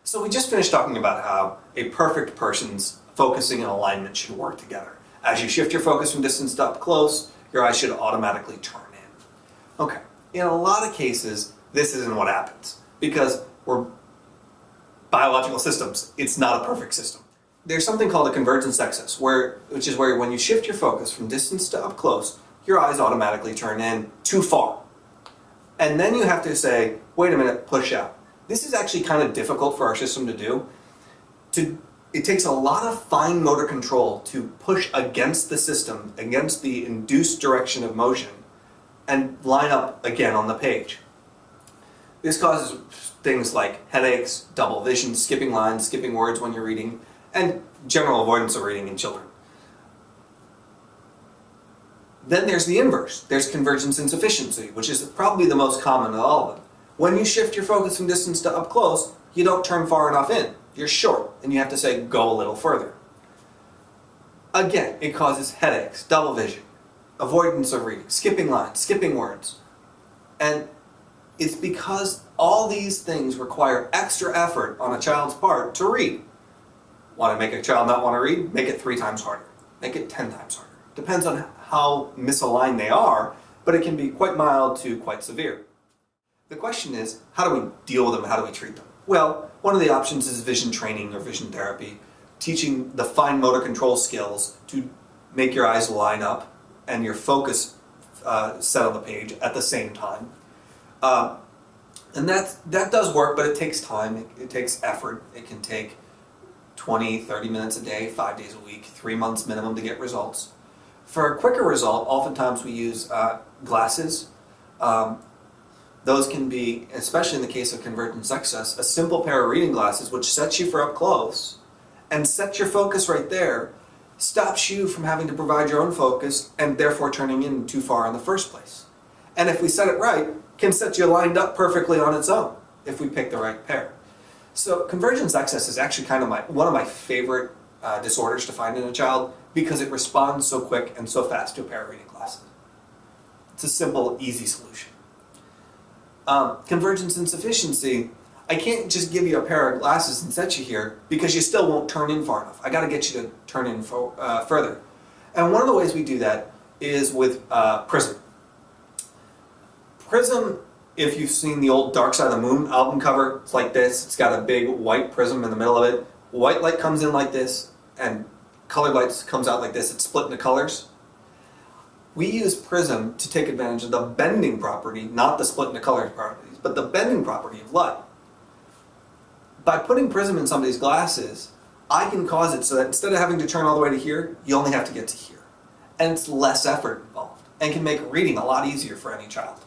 So we just finished talking about how a perfect person's focusing and alignment should work together. As you shift your focus from distance to up close, your eyes should automatically turn in. Okay, in a lot of cases, this isn't what happens because we're biological systems. It's not a perfect system. There's something called a convergence excess, which is where when you shift your focus from distance to up close, your eyes automatically turn in too far. And then you have to say, wait a minute, push out. This is actually kind of difficult for our system to do. It takes a lot of fine motor control to push against the system, against the induced direction of motion, and line up again on the page. This causes things like headaches, double vision, skipping lines, skipping words when you're reading, and general avoidance of reading in children. Then there's the inverse. There's convergence insufficiency, which is probably the most common of all of them. When you shift your focus from distance to up close, you don't turn far enough in. You're short, and you have to say, go a little further. Again, it causes headaches, double vision, avoidance of reading, skipping lines, skipping words. And it's because all these things require extra effort on a child's part to read. Want to make a child not want to read? Make it 3 times harder. Make it 10 times harder. Depends on how misaligned they are, but it can be quite mild to quite severe. The question is, how do we deal with them? How do we treat them? Well, one of the options is vision training or vision therapy, teaching the fine motor control skills to make your eyes line up and your focus set on the page at the same time. And that does work, but it takes time, it takes effort. It can take 20, 30 minutes a day, 5 days a week, 3 months minimum to get results. For a quicker result, oftentimes we use glasses. Those can be, especially in the case of convergence excess, a simple pair of reading glasses which sets you for up close and sets your focus right there, stops you from having to provide your own focus and therefore turning in too far in the first place. And if we set it right, can set you lined up perfectly on its own if we pick the right pair. So convergence excess is actually kind of one of my favorite disorders to find in a child because it responds so quick and so fast to a pair of reading glasses. It's a simple, easy solution. Convergence insufficiency, I can't just give you a pair of glasses and set you here because you still won't turn in far enough. I got to get you to turn in further. And one of the ways we do that is with prism. Prism, if you've seen the old Dark Side of the Moon album cover, it's like this. It's got a big white prism in the middle of it. White light comes in like this, and colored light comes out like this. It's split into colors. We use prism to take advantage of the bending property, not the split into colors properties, but the bending property of light. By putting prism in somebody's glasses, I can cause it so that instead of having to turn all the way to here, you only have to get to here. And it's less effort involved, and can make reading a lot easier for any child.